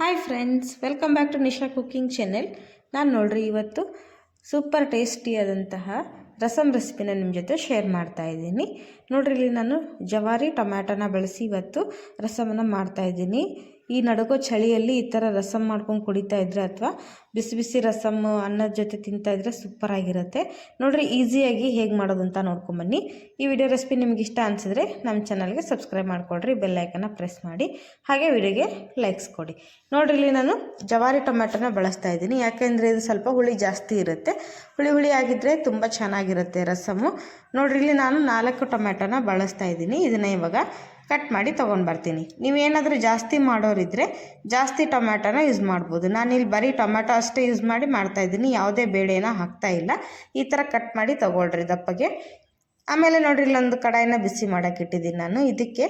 Hi friends, welcome back to Nisha cooking channel. ನಾನು ನೋಡ್ರಿ ಇವತ್ತು ಸೂಪರ್ ಟೇಸ್ಟಿಯಾದಂತಹ ರಸಮ್ ರೆಸಿಪಿನ ನಿಮ್ಮ ಜೊತೆ ಶೇರ್ ಮಾಡ್ತಾ ಇದ್ದೀನಿ. ನೋಡ್ರಿ, ಇಲ್ಲಿ ನಾನು ಜವಾರಿ ಟೊಮ್ಯಾಟೋನ ಬಳಸಿ ಇವತ್ತು ರಸಮನ್ನು ಮಾಡ್ತಾ ಇದ್ದೀನಿ. ಈ ನಡುಗೋ ಚಳಿಯಲ್ಲಿ ಈ ಥರ ರಸಮ್ ಮಾಡ್ಕೊಂಡು ಕುಡಿತಾ ಇದ್ರೆ ಅಥವಾ ಬಿಸಿ ಬಿಸಿ ರಸಮ್ ಅನ್ನದ ಜೊತೆ ತಿಂತಾ ಇದ್ರೆ ಸೂಪರ್ ಆಗಿರುತ್ತೆ. ನೋಡ್ರಿ, ಈಸಿಯಾಗಿ ಹೇಗೆ ಮಾಡೋದು ಅಂತ ನೋಡ್ಕೊಂಬನ್ನಿ. ಈ ವಿಡಿಯೋ ರೆಸಿಪಿ ನಿಮ್ಗೆ ಇಷ್ಟ ಅನಿಸಿದ್ರೆ ನಮ್ಮ ಚಾನಲ್ಗೆ ಸಬ್ಸ್ಕ್ರೈಬ್ ಮಾಡ್ಕೊಳ್ರಿ, ಬೆಲ್ ಐಕನ್ನ ಪ್ರೆಸ್ ಮಾಡಿ, ಹಾಗೆ ವಿಡಿಯೋಗೆ ಲೈಕ್ಸ್ ಕೊಡಿ. ನೋಡ್ರಿ, ಇಲ್ಲಿ ನಾನು ಜವಾರಿ ಟೊಮ್ಯಾಟೋನ ಬಳಸ್ತಾ ಇದ್ದೀನಿ. ಯಾಕೆಂದರೆ ಇದು ಸ್ವಲ್ಪ ಹುಳಿ ಜಾಸ್ತಿ ಇರುತ್ತೆ. ಹುಳಿ ಆಗಿದ್ದರೆ ತುಂಬ ಚೆನ್ನಾಗಿರುತ್ತೆ ರಸಮು. ನೋಡ್ರಿ, ಇಲ್ಲಿ ನಾನು 4 ಟೊಮ್ಯಾಟೋನ ಬಳಸ್ತಾ ಇದ್ದೀನಿ. ಇದನ್ನು ಇವಾಗ ಕಟ್ ಮಾಡಿ ತೊಗೊಂಡು ಬರ್ತೀನಿ. ನೀವೇನಾದರೂ ಜಾಸ್ತಿ ಮಾಡೋರಿದ್ದರೆ ಜಾಸ್ತಿ ಟೊಮ್ಯಾಟೋನ ಯೂಸ್ ಮಾಡ್ಬೋದು. ನಾನಿಲ್ಲಿ ಬರೀ ಟೊಮ್ಯಾಟೊ ಅಷ್ಟೇ ಯೂಸ್ ಮಾಡಿ ಮಾಡ್ತಾಯಿದ್ದೀನಿ, ಯಾವುದೇ ಬೇಳೆನ ಹಾಕ್ತಾ ಇಲ್ಲ. ಈ ಥರ ಕಟ್ ಮಾಡಿ ತೊಗೊಳ್ರಿ ದಪ್ಪಗೆ. ಆಮೇಲೆ ನೋಡ್ರಿ, ಇಲ್ಲೊಂದು ಕಡಾಯಿನ ಬಿಸಿ ಮಾಡೋಕೆ ಇಟ್ಟಿದ್ದೀನಿ ನಾನು. ಇದಕ್ಕೆ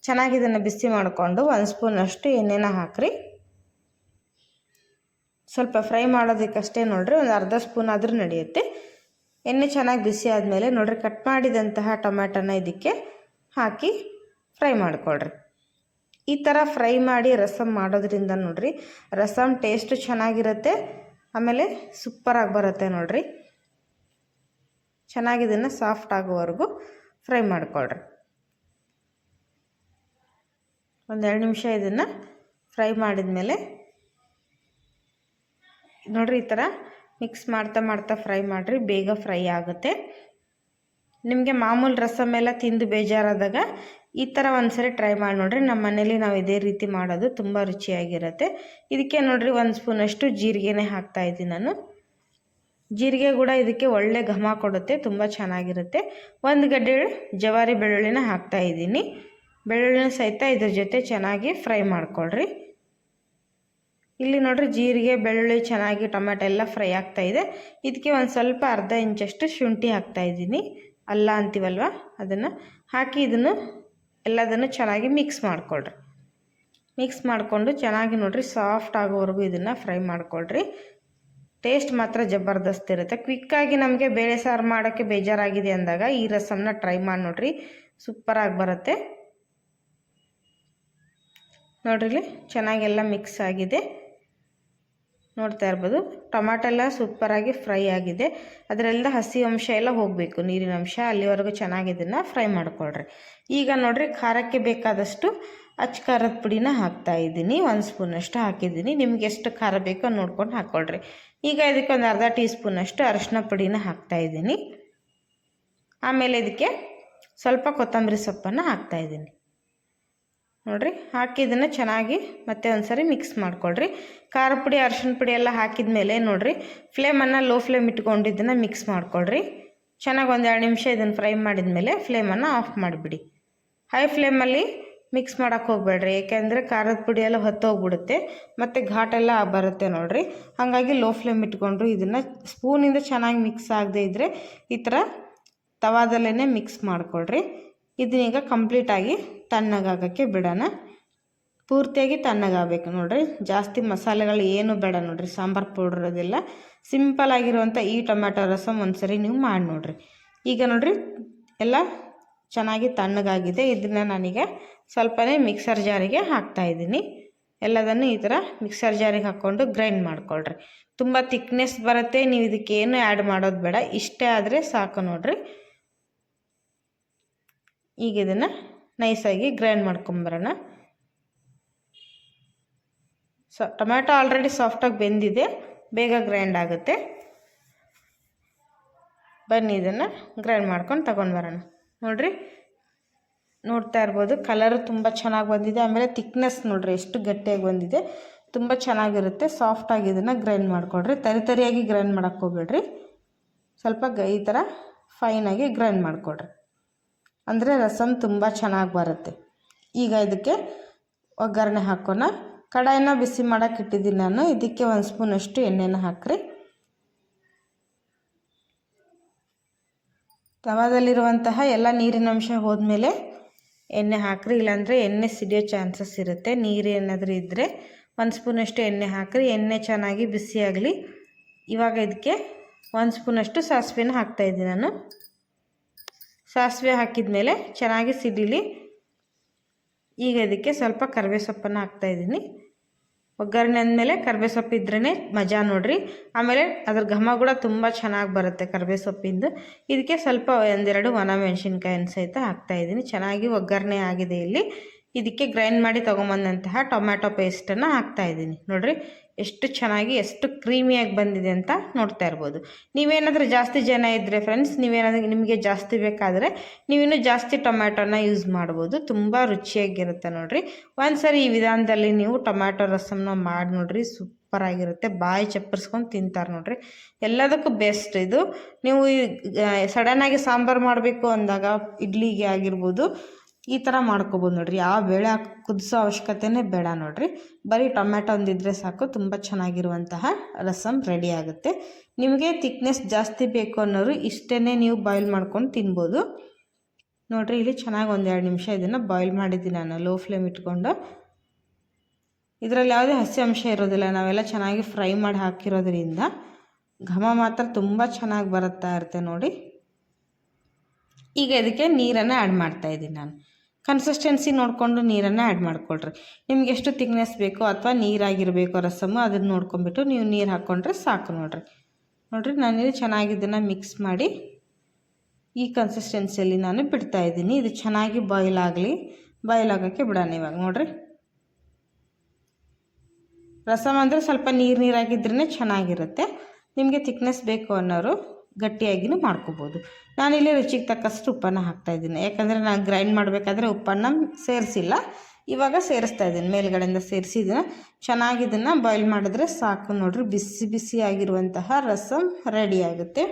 ಚೆನ್ನಾಗಿ ಇದನ್ನು ಬಿಸಿ ಮಾಡಿಕೊಂಡು 1 ಸ್ಪೂನಷ್ಟು ಎಣ್ಣೆನ ಹಾಕ್ರಿ. ಸ್ವಲ್ಪ ಫ್ರೈ ಮಾಡೋದಕ್ಕಷ್ಟೇ ನೋಡ್ರಿ, ಒಂದು ಅರ್ಧ ಸ್ಪೂನ್ ಆದರೂ ನಡೆಯುತ್ತೆ. ಎಣ್ಣೆ ಚೆನ್ನಾಗಿ ಬಿಸಿ ಆದಮೇಲೆ ನೋಡ್ರಿ, ಕಟ್ ಮಾಡಿದಂತಹ ಟೊಮ್ಯಾಟೋನ ಇದಕ್ಕೆ ಹಾಕಿ ಫ್ರೈ ಮಾಡಿಕೊಳ್ರಿ. ಈ ಥರ ಫ್ರೈ ಮಾಡಿ ರಸಮ್ ಮಾಡೋದ್ರಿಂದ ನೋಡ್ರಿ ರಸಮ್ ಟೇಸ್ಟ್ ಚೆನ್ನಾಗಿರುತ್ತೆ, ಆಮೇಲೆ ಸೂಪರಾಗಿ ಬರುತ್ತೆ. ನೋಡ್ರಿ, ಚೆನ್ನಾಗಿ ಇದನ್ನು ಸಾಫ್ಟ್ ಆಗೋವರೆಗೂ ಫ್ರೈ ಮಾಡಿಕೊಳ್ರಿ. 1-2 ನಿಮಿಷ ಇದನ್ನು ಫ್ರೈ ಮಾಡಿದ ಮೇಲೆ ನೋಡ್ರಿ, ಈ ಥರ ಮಿಕ್ಸ್ ಮಾಡ್ತಾ ಫ್ರೈ ಮಾಡಿರಿ, ಬೇಗ ಫ್ರೈ ಆಗುತ್ತೆ. ನಿಮಗೆ ಮಾಮೂಲು ರಸಮ್ ಎಲ್ಲ ತಿಂದು ಬೇಜಾರಾದಾಗ ಈ ಥರ ಒಂದ್ಸರಿ ಟ್ರೈ ಮಾಡಿ ನೋಡ್ರಿ. ನಮ್ಮ ಮನೇಲಿ ನಾವು ಇದೇ ರೀತಿ ಮಾಡೋದು, ತುಂಬ ರುಚಿಯಾಗಿರುತ್ತೆ. ಇದಕ್ಕೆ ನೋಡ್ರಿ 1 ಸ್ಪೂನಷ್ಟು ಜೀರಿಗೆನೇ ಹಾಕ್ತಾಯಿದ್ದೀನಿ ನಾನು. ಜೀರಿಗೆ ಕೂಡ ಇದಕ್ಕೆ ಒಳ್ಳೆ ಘಮ ಕೊಡುತ್ತೆ, ತುಂಬ ಚೆನ್ನಾಗಿರುತ್ತೆ. 1 ಗಡ್ಡೆ ಜವಾರಿ ಬೆಳ್ಳುಳ್ಳಿನ ಹಾಕ್ತಾಯಿದ್ದೀನಿ. ಬೆಳ್ಳುಳ್ಳಿನ ಸಹಿತ ಇದ್ರ ಜೊತೆ ಚೆನ್ನಾಗಿ ಫ್ರೈ ಮಾಡ್ಕೊಳ್ರಿ. ಇಲ್ಲಿ ನೋಡ್ರಿ, ಜೀರಿಗೆ ಬೆಳ್ಳುಳ್ಳಿ ಚೆನ್ನಾಗಿ ಟೊಮ್ಯಾಟೊ ಎಲ್ಲ ಫ್ರೈ ಆಗ್ತಾಯಿದೆ. ಇದಕ್ಕೆ ಒಂದು ಸ್ವಲ್ಪ ಅರ್ಧ ಇಂಚಷ್ಟು ಶುಂಠಿ ಹಾಕ್ತಾಯಿದ್ದೀನಿ. ಅಲ್ಲ ಅಂತೀವಲ್ವ, ಅದನ್ನು ಹಾಕಿ ಇದನ್ನು ಎಲ್ಲದನ್ನು ಚೆನ್ನಾಗಿ ಮಿಕ್ಸ್ ಮಾಡಿಕೊಳ್ರಿ. ಮಿಕ್ಸ್ ಮಾಡಿಕೊಂಡು ಚೆನ್ನಾಗಿ ನೋಡ್ರಿ ಸಾಫ್ಟ್ ಆಗೋವರೆಗೂ ಇದನ್ನು ಫ್ರೈ ಮಾಡಿಕೊಳ್ರಿ. ಟೇಸ್ಟ್ ಮಾತ್ರ ಜಬರ್ದಸ್ತ್ ಇರುತ್ತೆ. ಕ್ವಿಕ್ಕಾಗಿ ನಮಗೆ ಬೇಳೆ ಸಾರು ಮಾಡೋಕ್ಕೆ ಬೇಜಾರಾಗಿದೆ ಅಂದಾಗ ಈ ರಸಮ್ನ ಟ್ರೈ ಮಾಡಿ ನೋಡ್ರಿ, ಸೂಪರಾಗಿ ಬರುತ್ತೆ. ನೋಡ್ರಿ, ಇಲ್ಲಿ ಚೆನ್ನಾಗೆಲ್ಲ ಮಿಕ್ಸ್ ಆಗಿದೆ, ನೋಡ್ತಾ ಇರ್ಬೋದು. ಟೊಮ್ಯಾಟೊ ಎಲ್ಲ ಸೂಪರಾಗಿ ಫ್ರೈ ಆಗಿದೆ. ಅದರೆಲ್ಲ ಹಸಿ ಅಂಶ ಎಲ್ಲ ಹೋಗಬೇಕು, ನೀರಿನ ಅಂಶ, ಅಲ್ಲಿವರೆಗೂ ಚೆನ್ನಾಗಿ ಇದನ್ನು ಫ್ರೈ ಮಾಡ್ಕೊಳ್ರಿ. ಈಗ ನೋಡ್ರಿ, ಖಾರಕ್ಕೆ ಬೇಕಾದಷ್ಟು ಅಚ್ಚ ಖಾರದ ಪುಡಿನ ಹಾಕ್ತಾಯಿದ್ದೀನಿ. 1 ಸ್ಪೂನಷ್ಟು ಹಾಕಿದ್ದೀನಿ. ನಿಮ್ಗೆ ಎಷ್ಟು ಖಾರ ಬೇಕೋ ನೋಡ್ಕೊಂಡು ಹಾಕ್ಕೊಳ್ರಿ. ಈಗ ಇದಕ್ಕೆ ಒಂದು ಅರ್ಧ ಟೀ ಸ್ಪೂನಷ್ಟು ಅರಿಶಿನ ಪುಡಿನ ಹಾಕ್ತಾಯಿದ್ದೀನಿ. ಆಮೇಲೆ ಇದಕ್ಕೆ ಸ್ವಲ್ಪ ಕೊತ್ತಂಬರಿ ಸೊಪ್ಪನ್ನು ಹಾಕ್ತಾಯಿದ್ದೀನಿ. ನೋಡ್ರಿ, ಹಾಕಿ ಇದನ್ನು ಚೆನ್ನಾಗಿ ಮತ್ತೆ ಒಂದ್ಸರಿ ಮಿಕ್ಸ್ ಮಾಡ್ಕೊಳ್ರಿ. ಖಾರ ಪುಡಿ ಅರಿಶಿನ ಪುಡಿ ಎಲ್ಲ ಹಾಕಿದ ಮೇಲೆ ನೋಡ್ರಿ, ಫ್ಲೇಮನ್ನು ಲೋ ಫ್ಲೇಮ್ ಇಟ್ಕೊಂಡು ಇದನ್ನು ಮಿಕ್ಸ್ ಮಾಡ್ಕೊಳ್ರಿ. ಚೆನ್ನಾಗಿ 1-2 ನಿಮಿಷ ಇದನ್ನು ಫ್ರೈ ಮಾಡಿದ ಮೇಲೆ ಫ್ಲೇಮನ್ನು ಆಫ್ ಮಾಡಿಬಿಡಿ. ಹೈ ಫ್ಲೇಮಲ್ಲಿ ಮಿಕ್ಸ್ ಮಾಡೋಕ್ಕೆ ಹೋಗಬೇಡ್ರಿ, ಏಕೆಂದರೆ ಖಾರದ ಪುಡಿ ಎಲ್ಲ ಹೊತ್ತೋಗ್ಬಿಡುತ್ತೆ ಮತ್ತು ಘಾಟೆಲ್ಲ ಬರುತ್ತೆ ನೋಡ್ರಿ. ಹಾಗಾಗಿ ಲೋ ಫ್ಲೇಮ್ ಇಟ್ಕೊಂಡ್ರು ಇದನ್ನು ಸ್ಪೂನಿಂದ ಚೆನ್ನಾಗಿ ಮಿಕ್ಸ್ ಆಗದೆ ಇದ್ದರೆ ಈ ಥರ ತವಾದಲ್ಲೇ ಮಿಕ್ಸ್ ಮಾಡ್ಕೊಳ್ರಿ. ಇದನ್ನೀಗ ಕಂಪ್ಲೀಟಾಗಿ ತಣ್ಣಗಾಗೋಕ್ಕೆ ಬಿಡೋಣ. ಪೂರ್ತಿಯಾಗಿ ತಣ್ಣಗಾಗಬೇಕು ನೋಡ್ರಿ. ಜಾಸ್ತಿ ಮಸಾಲೆಗಳು ಏನು ಬೇಡ ನೋಡ್ರಿ, ಸಾಂಬಾರು ಪೌಡ್ರ್ ಅದೆಲ್ಲ ಸಿಂಪಲ್ ಆಗಿರುವಂಥ ಈ ಟೊಮ್ಯಾಟೊ ರಸಮ್ ಒಂದ್ಸರಿ ನೀವು ಮಾಡಿ ನೋಡ್ರಿ. ಈಗ ನೋಡ್ರಿ, ಎಲ್ಲ ಚೆನ್ನಾಗಿ ತಣ್ಣಗಾಗಿದೆ. ಇದನ್ನು ನಾನೀಗ ಸ್ವಲ್ಪನೇ ಮಿಕ್ಸರ್ ಜಾರಿಗೆ ಹಾಕ್ತಾಯಿದ್ದೀನಿ. ಎಲ್ಲದನ್ನು ಈ ಥರ ಮಿಕ್ಸರ್ ಜಾರಿಗೆ ಹಾಕ್ಕೊಂಡು ಗ್ರೈಂಡ್ ಮಾಡ್ಕೊಳ್ರಿ. ತುಂಬ ತಿಕ್ನೆಸ್ ಬರುತ್ತೆ, ನೀವು ಇದಕ್ಕೇನು ಆ್ಯಡ್ ಮಾಡೋದು ಬೇಡ, ಇಷ್ಟೇ ಆದರೆ ಸಾಕು ನೋಡ್ರಿ. ಈಗ ಇದನ್ನು ನೈಸಾಗಿ ಗ್ರೈಂಡ್ ಮಾಡ್ಕೊಂಬರೋಣ. ಟೊಮ್ಯಾಟೊ ಆಲ್ರೆಡಿ ಸಾಫ್ಟಾಗಿ ಬೆಂದಿದೆ, ಬೇಗ ಗ್ರೈಂಡ್ ಆಗುತ್ತೆ. ಬನ್ನಿ ಇದನ್ನು ಗ್ರೈಂಡ್ ಮಾಡ್ಕೊಂಡು ತಗೊಂಡು ಬರೋಣ. ನೋಡಿರಿ, ನೋಡ್ತಾ ಇರ್ಬೋದು, ಕಲರು ತುಂಬ ಚೆನ್ನಾಗಿ ಬಂದಿದೆ. ಆಮೇಲೆ ತಿಕ್ನೆಸ್ ನೋಡಿರಿ ಎಷ್ಟು ಗಟ್ಟಿಯಾಗಿ ಬಂದಿದೆ, ತುಂಬ ಚೆನ್ನಾಗಿರುತ್ತೆ. ಸಾಫ್ಟಾಗಿ ಇದನ್ನು ಗ್ರೈಂಡ್ ಮಾಡಿಕೊಡ್ರಿ. ತರಿಯಾಗಿ ಗ್ರೈಂಡ್ ಮಾಡೋಕ್ಕೆ ಹೋಗ್ಬೇಡ್ರಿ, ಸ್ವಲ್ಪ ಈ ಥರ ಫೈನಾಗಿ ಗ್ರೈಂಡ್ ಮಾಡಿಕೊಡ್ರಿ, ಅಂದರೆ ರಸಮ್ ತುಂಬ ಚೆನ್ನಾಗಿ ಬರುತ್ತೆ. ಈಗ ಇದಕ್ಕೆ ಒಗ್ಗರಣೆ ಹಾಕೋಣ. ಕಡಾಯಿನ ಬಿಸಿ ಮಾಡೋಕೆ ಇಟ್ಟಿದ್ದೀನಿ ನಾನು. ಇದಕ್ಕೆ 1 ಸ್ಪೂನಷ್ಟು ಎಣ್ಣೆನ ಹಾಕ್ರಿ. ತವಾದಲ್ಲಿರುವಂತಹ ಎಲ್ಲ ನೀರಿನ ಅಂಶ ಹೋದ್ಮೇಲೆ ಎಣ್ಣೆ ಹಾಕ್ರಿ, ಇಲ್ಲಾಂದರೆ ಎಣ್ಣೆ ಸಿಡಿಯೋ ಚಾನ್ಸಸ್ ಇರುತ್ತೆ. ನೀರು ಏನಾದರೂ ಇದ್ದರೆ 1 ಸ್ಪೂನಷ್ಟು ಎಣ್ಣೆ ಹಾಕ್ರಿ. ಎಣ್ಣೆ ಚೆನ್ನಾಗಿ ಬಿಸಿಯಾಗಲಿ. ಇವಾಗ ಇದಕ್ಕೆ 1 ಸ್ಪೂನಷ್ಟು ಸಾಸಿವೆನ ಹಾಕ್ತಾಯಿದ್ದೀನಿ ನಾನು. ಸಾಸಿವೆ ಹಾಕಿದ ಮೇಲೆ ಚೆನ್ನಾಗಿ ಸಿಡಿಲಿ. ಈಗ ಇದಕ್ಕೆ ಸ್ವಲ್ಪ ಕರಿಬೇವು ಸೊಪ್ಪನ್ನು ಹಾಕ್ತಾಯಿದ್ದೀನಿ. ಒಗ್ಗರಣೆ ಅಂದಮೇಲೆ ಕರಿಬೇವು ಸೊಪ್ಪು ಇದ್ರೇ ಮಜಾ ನೋಡಿರಿ. ಆಮೇಲೆ ಅದ್ರ ಘಮ ಕೂಡ ತುಂಬ ಚೆನ್ನಾಗಿ ಬರುತ್ತೆ ಕರಿಬೇವು ಸೊಪ್ಪಿಂದು. ಇದಕ್ಕೆ ಸ್ವಲ್ಪ ಒಂದೆರಡು ಒಣಮೆಣಸಿನ್ಕಾಯಿನ ಸಹಿತ ಹಾಕ್ತಾಯಿದ್ದೀನಿ. ಚೆನ್ನಾಗಿ ಒಗ್ಗರಣೆ ಆಗಿದೆ. ಇಲ್ಲಿ ಇದಕ್ಕೆ ಗ್ರೈಂಡ್ ಮಾಡಿ ತೊಗೊಂಬಂದಂತಹ ಟೊಮ್ಯಾಟೊ ಪೇಸ್ಟನ್ನು ಹಾಕ್ತಾಯಿದ್ದೀನಿ. ನೋಡಿರಿ ಎಷ್ಟು ಚೆನ್ನಾಗಿ ಎಷ್ಟು ಕ್ರೀಮಿಯಾಗಿ ಬಂದಿದೆ ಅಂತ ನೋಡ್ತಾ ಇರ್ಬೋದು. ನೀವೇನಾದರೂ ಜಾಸ್ತಿ ಜನ ಇದ್ದರೆ ಫ್ರೆಂಡ್ಸ್, ನಿಮಗೆ ಜಾಸ್ತಿ ಬೇಕಾದರೆ ನೀವಿನ್ನೂ ಜಾಸ್ತಿ ಟೊಮ್ಯಾಟೊನ ಯೂಸ್ ಮಾಡ್ಬೋದು. ತುಂಬ ರುಚಿಯಾಗಿರುತ್ತೆ ನೋಡಿರಿ. ಒಂದ್ಸರಿ ಈ ವಿಧಾನದಲ್ಲಿ ನೀವು ಟೊಮ್ಯಾಟೊ ರಸಮ್ನ ಮಾಡಿ ನೋಡಿರಿ, ಸೂಪರಾಗಿರುತ್ತೆ. ಬಾಯಿ ಚಪ್ಪರಿಸ್ಕೊಂಡು ತಿಂತಾರೆ ನೋಡಿರಿ. ಎಲ್ಲದಕ್ಕೂ ಬೆಸ್ಟ್ ಇದು. ನೀವು ಸಡನ್ನಾಗಿ ಸಾಂಬಾರು ಮಾಡಬೇಕು ಅಂದಾಗ ಇಡ್ಲಿಗೆ ಆಗಿರ್ಬೋದು ಈ ಥರ ಮಾಡ್ಕೊಬೋದು ನೋಡಿರಿ. ಯಾವ ಬೇಳೆ ಕುದಿಸೋ ಅವಶ್ಯಕತೆನೇ ಬೇಡ ನೋಡಿರಿ. ಬರೀ ಟೊಮ್ಯಾಟೊ ಒಂದಿದ್ರೆ ಸಾಕು, ತುಂಬ ಚೆನ್ನಾಗಿರುವಂತಹ ರಸಮ್ ರೆಡಿ ಆಗುತ್ತೆ. ನಿಮಗೆ ತಿಕ್ನೆಸ್ ಜಾಸ್ತಿ ಬೇಕು ಅನ್ನೋರು ಇಷ್ಟೇ ನೀವು ಬಾಯ್ಲ್ ಮಾಡ್ಕೊಂಡು ತಿನ್ಬೋದು ನೋಡಿರಿ. ಇಲ್ಲಿ ಚೆನ್ನಾಗಿ 1-2 ನಿಮಿಷ ಇದನ್ನು ಬಾಯ್ಲ್ ಮಾಡಿದ್ದೀನಿ ನಾನು ಲೋ ಫ್ಲೇಮ್ ಇಟ್ಕೊಂಡು. ಇದರಲ್ಲಿ ಯಾವುದೇ ಹಸಿ ಅಂಶ ಇರೋದಿಲ್ಲ, ನಾವೆಲ್ಲ ಚೆನ್ನಾಗಿ ಫ್ರೈ ಮಾಡಿ ಹಾಕಿರೋದ್ರಿಂದ ಘಮ ಮಾತ್ರ ತುಂಬ ಚೆನ್ನಾಗಿ ಬರುತ್ತಾ ಇರುತ್ತೆ ನೋಡಿ. ಈಗ ಇದಕ್ಕೆ ನೀರನ್ನು ಆ್ಯಡ್ ಮಾಡ್ತಾಯಿದ್ದೀನಿ ನಾನು. ಕನ್ಸಿಸ್ಟೆನ್ಸಿ ನೋಡಿಕೊಂಡು ನೀರನ್ನು ಆ್ಯಡ್ ಮಾಡಿಕೊಳ್ರಿ. ನಿಮ್ಗೆ ಎಷ್ಟು ತಿಕ್ನೆಸ್ ಬೇಕೋ ಅಥವಾ ನೀರಾಗಿರಬೇಕೋ ರಸಮ್ಮು ಅದನ್ನು ನೋಡ್ಕೊಂಬಿಟ್ಟು ನೀವು ನೀರು ಹಾಕ್ಕೊಂಡ್ರೆ ಸಾಕು ನೋಡಿರಿ. ನಾನಿಲ್ಲಿ ಚೆನ್ನಾಗಿ ಇದನ್ನು ಮಿಕ್ಸ್ ಮಾಡಿ ಈ ಕನ್ಸಿಸ್ಟೆನ್ಸಿಯಲ್ಲಿ ನಾನು ಬಿಡ್ತಾಯಿದ್ದೀನಿ. ಇದು ಚೆನ್ನಾಗಿ ಬಾಯ್ಲ್ ಆಗೋಕ್ಕೆ ಬಿಡೋಣ ಇವಾಗ ನೋಡಿರಿ. ರಸಮ್ ಅಂದರೆ ಸ್ವಲ್ಪ ನೀರಾಗಿದ್ರೇ ಚೆನ್ನಾಗಿರುತ್ತೆ. ನಿಮಗೆ ತಿಕ್ನೆಸ್ ಬೇಕು ಅನ್ನೋರು ಗಟ್ಟಿಯಾಗಿನೂ ಮಾಡ್ಕೋಬೋದು. ನಾನಿಲ್ಲಿ ರುಚಿಗೆ ತಕ್ಕಷ್ಟು ಉಪ್ಪನ್ನು ಹಾಕ್ತಾಯಿದ್ದೀನಿ. ಯಾಕಂದರೆ ನಾನು ಗ್ರೈಂಡ್ ಮಾಡಬೇಕಾದ್ರೆ ಉಪ್ಪನ್ನು ಸೇರಿಸಿಲ್ಲ, ಇವಾಗ ಸೇರಿಸ್ತಾ ಇದ್ದೀನಿ. ಮೇಲ್ಗಡೆಯಿಂದ ಸೇರಿಸಿ ಚೆನ್ನಾಗಿ ಇದನ್ನು ಬಾಯ್ಲ್ ಮಾಡಿದ್ರೆ ಸಾಕು ನೋಡಿರಿ. ಬಿಸಿ ಬಿಸಿ ಆಗಿರುವಂತಹ ರಸಮ್ ರೆಡಿ ಆಗುತ್ತೆ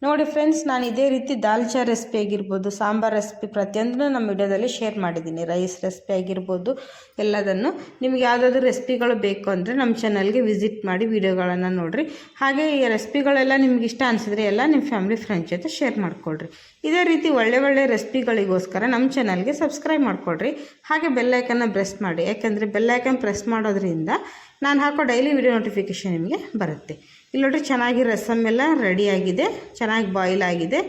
ನೋಡಿ ಫ್ರೆಂಡ್ಸ್. ನಾನು ಇದೇ ರೀತಿ ದಾಲ್ಚಾ ರೆಸಿಪಿ ಆಗಿರ್ಬೋದು, ಸಾಂಬಾರ್ ರೆಸಿಪಿ ಪ್ರತಿಯೊಂದನ್ನು ನಮ್ಮ ವಿಡಿಯೋದಲ್ಲಿ ಶೇರ್ ಮಾಡಿದ್ದೀನಿ. ರೈಸ್ ರೆಸಿಪಿ ಆಗಿರ್ಬೋದು ಎಲ್ಲದನ್ನು. ನಿಮ್ಗೆ ಯಾವುದಾದ್ರೂ ರೆಸಿಪಿಗಳು ಬೇಕು ಅಂದರೆ ನಮ್ಮ ಚಾನಲ್ಗೆ ವಿಸಿಟ್ ಮಾಡಿ ವಿಡಿಯೋಗಳನ್ನು ನೋಡಿರಿ. ಹಾಗೆ ಈ ರೆಸಿಪಿಗಳೆಲ್ಲ ನಿಮ್ಗೆ ಇಷ್ಟ ಅನಿಸಿದ್ರೆ ಎಲ್ಲ ನಿಮ್ಮ ಫ್ಯಾಮಿಲಿ ಫ್ರೆಂಡ್ಸ್ ಜೊತೆ ಶೇರ್ ಮಾಡಿಕೊಡ್ರಿ. ಇದೇ ರೀತಿ ಒಳ್ಳೆ ರೆಸಿಪಿಗಳಿಗೋಸ್ಕರ ನಮ್ಮ ಚಾನಲ್ಗೆ ಸಬ್ಸ್ಕ್ರೈಬ್ ಮಾಡಿಕೊಡ್ರಿ. ಹಾಗೆ ಬೆಲ್ಲೈಕನ್ನ ಪ್ರೆಸ್ ಮಾಡಿ, ಯಾಕೆಂದರೆ ಬೆಲ್ಲೈಕನ್ ಪ್ರೆಸ್ ಮಾಡೋದ್ರಿಂದ ನಾನು ಹಾಕೋ ಡೈಲಿ ವಿಡಿಯೋ ನೋಟಿಫಿಕೇಷನ್ ನಿಮಗೆ ಬರುತ್ತೆ. ಇಲ್ಲಿ ನೋಡಿರಿ ಚೆನ್ನಾಗಿ ರಸಮ್ ಎಲ್ಲ ರೆಡಿಯಾಗಿದೆ, ಚೆನ್ನಾಗಿ ಬಾಯ್ಲ್ ಆಗಿದೆ.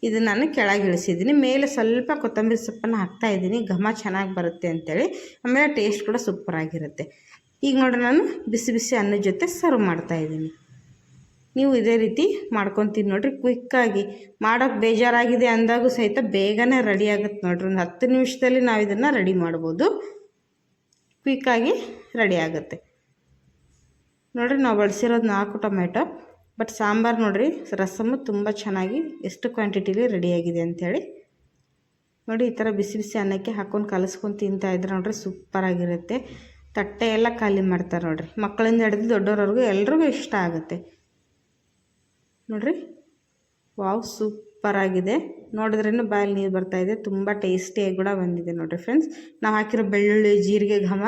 ಇದು ನಾನು ಕೆಳಗೆ ಇಳಿಸಿದ್ದೀನಿ. ಮೇಲೆ ಸ್ವಲ್ಪ ಕೊತ್ತಂಬರಿ ಸೊಪ್ಪನ್ನು ಹಾಕ್ತಾಯಿದ್ದೀನಿ, ಘಮ ಚೆನ್ನಾಗಿ ಬರುತ್ತೆ ಅಂಥೇಳಿ. ಆಮೇಲೆ ಟೇಸ್ಟ್ ಕೂಡ ಸೂಪರಾಗಿರುತ್ತೆ. ಈಗ ನೋಡಿರಿ ನಾನು ಬಿಸಿ ಬಿಸಿ ಅನ್ನದ ಜೊತೆ ಸರ್ವ್ ಮಾಡ್ತಾಯಿದ್ದೀನಿ. ನೀವು ಇದೇ ರೀತಿ ಮಾಡ್ಕೊತೀನಿ ನೋಡಿರಿ. ಕ್ವಿಕ್ಕಾಗಿ ಮಾಡೋಕ್ಕೆ ಬೇಜಾರಾಗಿದೆ ಅಂದಾಗೂ ಸಹಿತ ಬೇಗನೆ ರೆಡಿ ಆಗುತ್ತೆ ನೋಡಿರಿ. ಒಂದು 10 ನಿಮಿಷದಲ್ಲಿ ನಾವು ಇದನ್ನು ರೆಡಿ ಮಾಡ್ಬೋದು. ಕ್ವಿಕ್ಕಾಗಿ ರೆಡಿ ಆಗುತ್ತೆ ನೋಡಿರಿ. ನಾವು ಬಳಸಿರೋದು 4 ಟೊಮೆಟೊ. ಬಟ್ ಸಾಂಬಾರು ನೋಡಿರಿ ರಸಮ್ಮು ತುಂಬ ಚೆನ್ನಾಗಿ ಎಷ್ಟು ಕ್ವಾಂಟಿಟಿಲಿ ರೆಡಿಯಾಗಿದೆ ಅಂಥೇಳಿ ನೋಡಿ. ಈ ಥರ ಬಿಸಿ ಬಿಸಿ ಅನ್ನಕ್ಕೆ ಹಾಕ್ಕೊಂಡು ಕಲಿಸ್ಕೊಂಡು ತಿಂತಾಯಿದ್ರೆ ನೋಡಿರಿ ಸೂಪರಾಗಿರುತ್ತೆ. ತಟ್ಟೆ ಎಲ್ಲ ಖಾಲಿ ಮಾಡ್ತಾರೆ ನೋಡಿರಿ. ಮಕ್ಕಳಿಂದ ಹಿಡಿದು ದೊಡ್ಡವ್ರವ್ರಿಗೂ ಎಲ್ರಿಗೂ ಇಷ್ಟ ಆಗುತ್ತೆ ನೋಡಿರಿ. ವಾವ್, ಸೂಪರಾಗಿದೆ. ನೋಡಿದ್ರೇನು ಬಾಯಲ್ಲಿ ನೀರು ಬರ್ತಾಯಿದೆ. ತುಂಬ ಟೇಸ್ಟಿಯಾಗಿ ಕೂಡ ಬಂದಿದೆ ನೋಡಿರಿ ಫ್ರೆಂಡ್ಸ್. ನಾವು ಹಾಕಿರೋ ಬೆಳ್ಳುಳ್ಳಿ ಜೀರಿಗೆ ಘಮ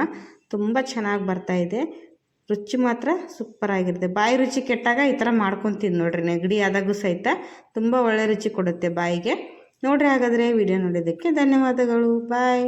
ತುಂಬ ಚೆನ್ನಾಗಿ ಬರ್ತಾಯಿದೆ. ರುಚಿ ಮಾತ್ರ ಸೂಪರಾಗಿರುತ್ತೆ. ಬಾಯಿ ರುಚಿ ಕೆಟ್ಟಾಗ ಈ ಥರ ಮಾಡ್ಕೊತೀನಿ ನೋಡಿರಿ. ನೆಗಡಿ ಆದಾಗೂ ಸಹಿತ ತುಂಬ ಒಳ್ಳೆ ರುಚಿ ಕೊಡುತ್ತೆ ಬಾಯಿಗೆ ನೋಡಿರಿ. ಹಾಗಾದರೆ ವಿಡಿಯೋ ನೋಡೋದಕ್ಕೆ ಧನ್ಯವಾದಗಳು. ಬಾಯ್.